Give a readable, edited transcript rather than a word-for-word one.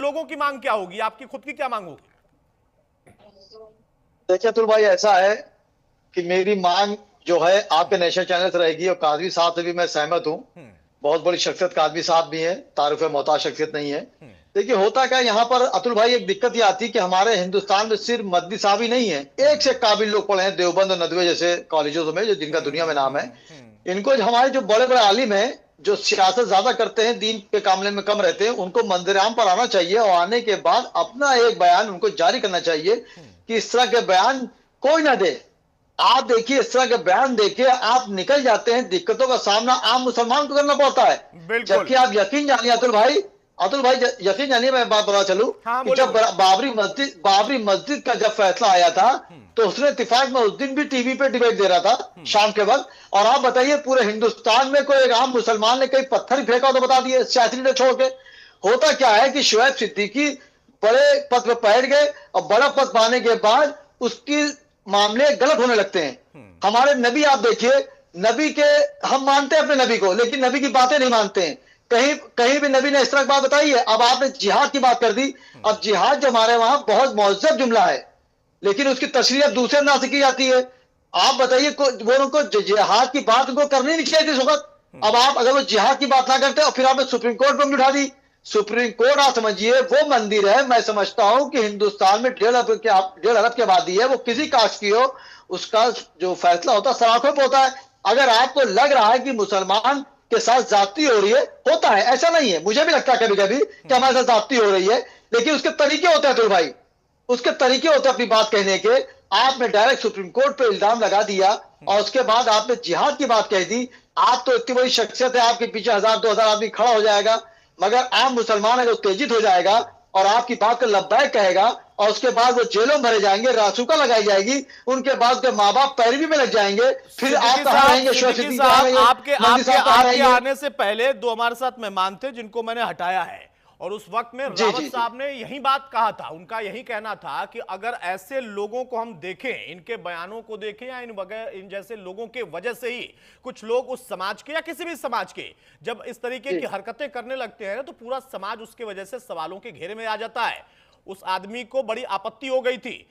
लोगों की मांग क्या होगी, आपकी खुद की क्या मांग होगी? देखिए अतुल भाई, ऐसा है कि मेरी मांग जो है आपके नेशनल चैनल से रहेगी, और कादरी साहब से भी मैं सहमत हूँ। हम्म। बहुत बड़ी शख्सियत कादरी साहब भी हैं, तारुफ मोहताज शख्सियत नहीं है। हम्म। देखिए होता क्या है यहाँ पर अतुल भाई, एक दिक्कत ये आती है कि हमारे हिंदुस्तान में सिर्फ मदनी साहब ही नहीं है, एक से काबिल लोग पढ़े हैं देवबंद और नदवे जैसे कॉलेजों में, जो जिनका दुनिया में नाम है। इनको हमारे जो बड़े बड़े आलिम हैं, जो सियासत ज्यादा करते हैं, दीन के मामले में कम रहते हैं, उनको मंदिर आम पर आना चाहिए, और आने के बाद अपना एक बयान उनको जारी करना चाहिए कि इस तरह के बयान कोई ना दे। आप देखिए, इस तरह के बयान देके आप निकल जाते हैं, दिक्कतों का सामना आम मुसलमान को करना पड़ता है। बिल्कुल। जबकि आप यकीन जानिए अतुल भाई यकीन जानिए, मैं बात बता चलूं हाँ, कि बोले जब बोले। बाबरी मस्जिद का जब फैसला आया था, तो उसने इत्तेफाक में उस दिन भी टीवी पे डिबेट दे रहा था शाम के वक्त। और आप बताइए, पूरे हिंदुस्तान में कोई एक आम मुसलमान ने कहीं पत्थर फेंका हो तो बता दिए, सियासी लीडर छोड़ के। होता क्या है कि शुएब सिद्दीकी बड़े पद पे बैठ गए, और बड़ा पद पाने के बाद उसकी मामले गलत होने लगते हैं। हमारे नबी आप देखिए, नबी के हम मानते हैं अपने नबी को, लेकिन नबी की बातें नहीं मानते हैं। कहीं कहीं भी नबी ने इस तरह की बात बताई है? अब आपने जिहाद की बात कर दी। अब जिहाद जो हमारे वहां बहुत मुअज्जब जुमला है, लेकिन उसकी तशरीह अब दूसरे अंदाज से की जाती है। आप बताइए, वो उनको जिहाद की बात उनको करनी नहीं चाहिए थी इस वक्त। अब आप अगर वो जिहाद की बात ना करते और फिर आपने सुप्रीम कोर्ट पर उठा दी। सुप्रीम कोर्ट आप समझिए वो मंदिर है, मैं समझता हूं कि हिंदुस्तान में 1.5 अरब की आबादी है, वो किसी कास्ट की हो, उसका जो फैसला होता है सलाखों पर होता है। अगर आपको लग रहा है कि मुसलमान के साथ जाती हो रही है, होता है, ऐसा नहीं है, मुझे भी लगता है कभी कभी कि हमारे साथ जाती हो रही है, लेकिन उसके तरीके होते हैं तो भाई, उसके तरीके होते हैं अपनी बात कहने के। आपने डायरेक्ट सुप्रीम कोर्ट पे इल्जाम लगा दिया, और उसके बाद आपने जिहाद की बात कह दी। आप तो इतनी बड़ी शख्सियत है, आपके पीछे 1000-2000 आदमी खड़ा हो जाएगा, मगर आम मुसलमान अगर उत्तेजित हो जाएगा और आपकी बात को लब्बैक कहेगा, और उसके बाद वो जेलों में भरे जाएंगे, रासुका लगाई जाएगी, उनके बाद उसके माँ बाप पैरवी में लग जाएंगे, फिर आप कहां रहेंगे? शुएब सिद्दीकी सिद्दीकी कहां साहब, रहेंगे? आपके मंदी आपके साहब कहां आपके रहेंगे? आने से पहले दो हमारे साथ मेहमान थे जिनको मैंने हटाया है, और उस वक्त में जी रावत जी जी। साहब ने यही बात कहा था। उनका यही कहना था कि अगर ऐसे लोगों को हम देखें, इनके बयानों को देखें, या इन जैसे लोगों के वजह से ही कुछ लोग उस समाज के या किसी भी समाज के जब इस तरीके की हरकतें करने लगते हैं तो पूरा समाज उसके वजह से सवालों के घेरे में आ जाता है। उस आदमी को बड़ी आपत्ति हो गई थी।